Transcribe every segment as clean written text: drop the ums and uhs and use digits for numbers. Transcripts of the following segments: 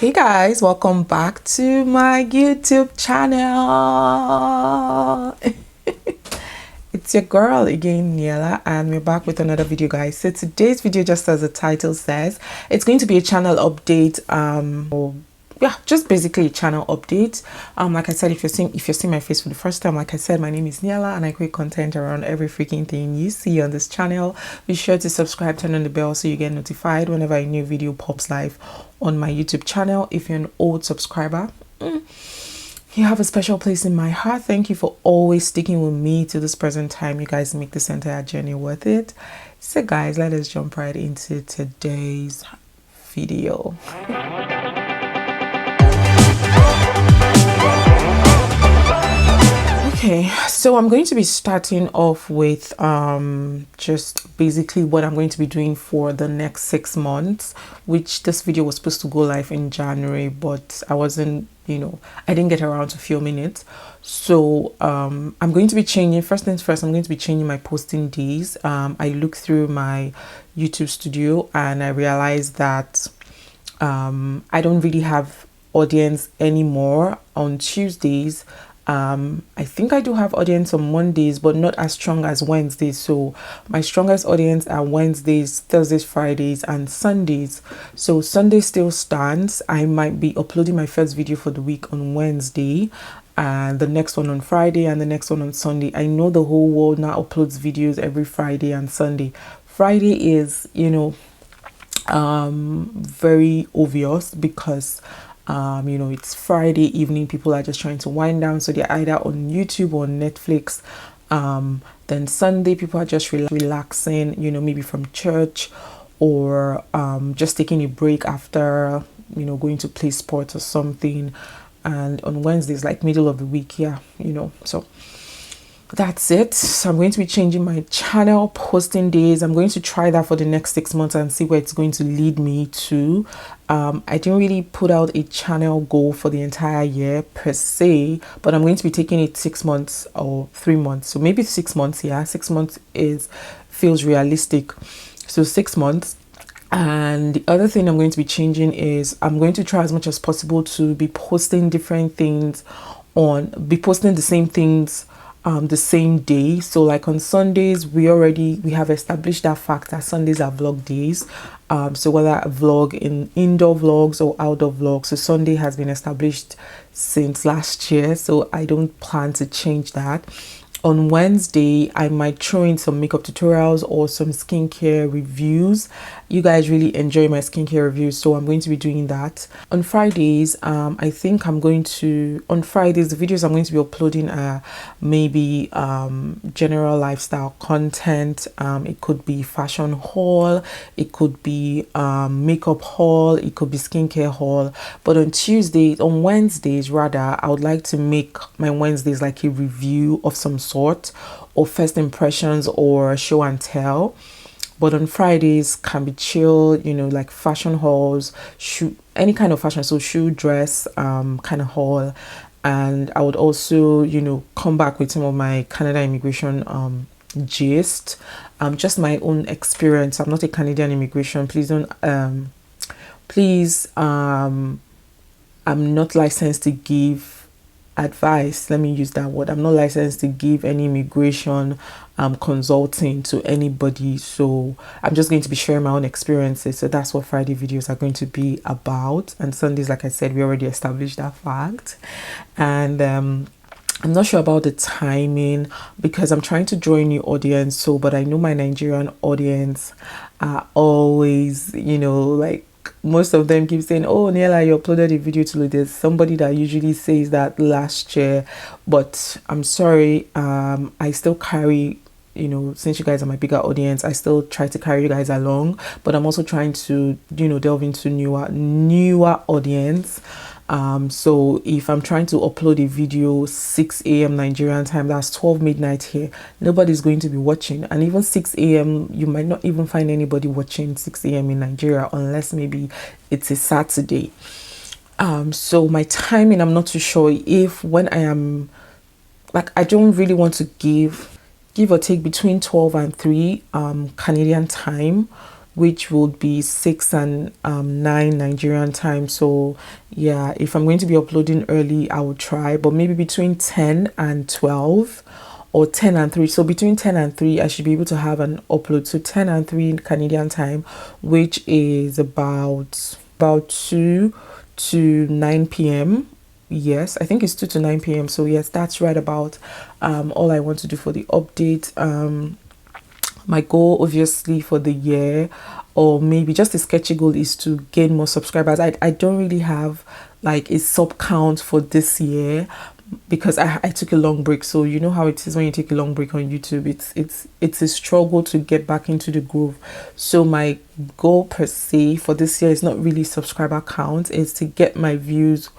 Hey guys, welcome back to my YouTube channel. It's your girl again, Niella, and we're back with another video, guys. So today's video, just as the title says, it's going to be a channel update. Yeah, just basically a channel update. Like I said, if you're seeing my face for the first time, like I said, my name is Niella and I create content around every freaking thing you see on this channel. Be sure to subscribe, turn on the bell so you get notified whenever a new video pops live on my YouTube channel. If you're an old subscriber, you have a special place in my heart. Thank you for always sticking with me to this present time. You guys make this entire journey worth it. So guys, let us jump right into today's video. Okay, so I'm going to be starting off with just basically what I'm going to be doing for the next 6 months, which this video was supposed to go live in January, but I wasn't, I didn't get around to filming it. So I'm going to be changing, first things first, I'm going to be changing my posting days. I looked through my YouTube studio and I realized that I don't really have audience anymore on Tuesdays. I think I do have audience on Mondays, but not as strong as Wednesdays. So my strongest audience are Wednesdays, Thursdays, Fridays, and Sundays. So Sunday still stands. I might be uploading my first video for the week on Wednesday, and the next one on Friday, and the next one on Sunday. I know the whole world now uploads videos every Friday and Sunday. Friday is, very obvious because it's Friday evening, people are just trying to wind down, so they're either on YouTube or Netflix. Then Sunday, people are just relaxing, maybe from church, or just taking a break after going to play sports or something. And on Wednesdays, like middle of the week, so that's it. So I'm going to be changing my channel posting days. I'm going to try that for the next 6 months and see where it's going to lead me to. I didn't really put out a channel goal for the entire year per se, but I'm going to be taking it 6 months or 3 months. So maybe 6 months. Yeah, 6 months feels realistic. So 6 months. And the other thing I'm going to be changing is I'm going to try as much as possible to be posting different things be posting the same things the same day. So like on Sundays, we have established that fact that Sundays are vlog days. So whether a vlog in indoor vlogs or outdoor vlogs, so Sunday has been established since last year, so I don't plan to change that. On Wednesday, I might throw in some makeup tutorials or some skincare reviews. You guys really enjoy my skincare reviews, so I'm going to be doing that. On Fridays, I think on Fridays, the videos I'm going to be uploading are maybe general lifestyle content. It could be fashion haul, it could be makeup haul, it could be skincare haul. But on Wednesdays rather, I would like to make my Wednesdays like a review of some sort, or first impressions, or show and tell. But on Fridays can be chill, like fashion hauls, any kind of fashion, so shoe, dress kind of haul. And I would also come back with some of my Canada immigration gist, just my own experience. I'm not a Canadian immigration, please don't I'm not licensed to give advice. Let me use that word. I'm not licensed to give any immigration consulting to anybody, so I'm just going to be sharing my own experiences. So that's what Friday videos are going to be about. And Sundays, like I said, we already established that fact. And I'm not sure about the timing because I'm trying to draw a new audience, but I know my Nigerian audience are always, like, most of them keep saying, oh, Niella, you uploaded a video to there's somebody that usually says that last year, but I'm sorry, I still carry, since you guys are my bigger audience, I still try to carry you guys along, but I'm also trying to, delve into newer audience. So if I'm trying to upload a video 6 a.m. Nigerian time, that's 12 midnight here, nobody's going to be watching. And even 6 a.m. you might not even find anybody watching 6 a.m. in Nigeria, unless maybe it's a Saturday. So my timing, I'm not too sure. If when I am, like, I don't really want to give or take between 12 and 3 Canadian time which would be 6 and 9 Nigerian time. So yeah, if I'm going to be uploading early, I will try, but maybe between 10 and 12 or 10 and 3. So between 10 and 3 I should be able to have an upload. So 10 and 3 Canadian time, which is about 2 to 9 p.m. Yes, I think it's 2 to 9 p.m. So yes, that's right about all I want to do for the update. My goal obviously for the year, or maybe just a sketchy goal, is to gain more subscribers. I don't really have like a sub count for this year because I took a long break. So you know how it is when you take a long break on YouTube. It's a struggle to get back into the groove. So my goal per se for this year is not really subscriber count, it's to get my views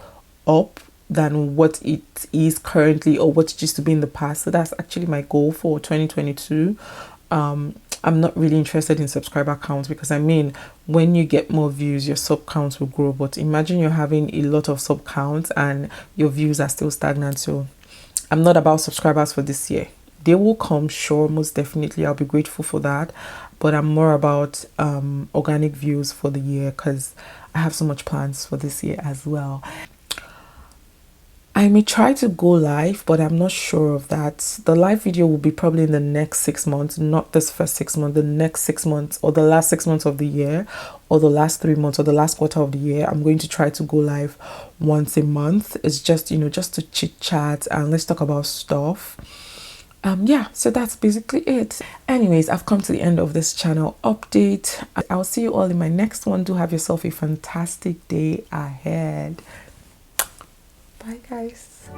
up than what it is currently or what it used to be in the past. So that's actually my goal for 2022. I'm not really interested in subscriber counts because I mean, when you get more views, your sub counts will grow. But imagine you're having a lot of sub counts and your views are still stagnant. So I'm not about subscribers for this year. They will come, sure, most definitely. I'll be grateful for that. But I'm more about organic views for the year because I have so much plans for this year as well. I may try to go live, but I'm not sure of that. The live video will be probably in the next 6 months, not this first 6 months, the next 6 months, or the last 6 months of the year, or the last 3 months, or the last quarter of the year. I'm going to try to go live once a month. It's just, just to chit chat and let's talk about stuff. Yeah, so that's basically it. Anyways, I've come to the end of this channel update. I'll see you all in my next one. Do have yourself a fantastic day ahead. Bye guys.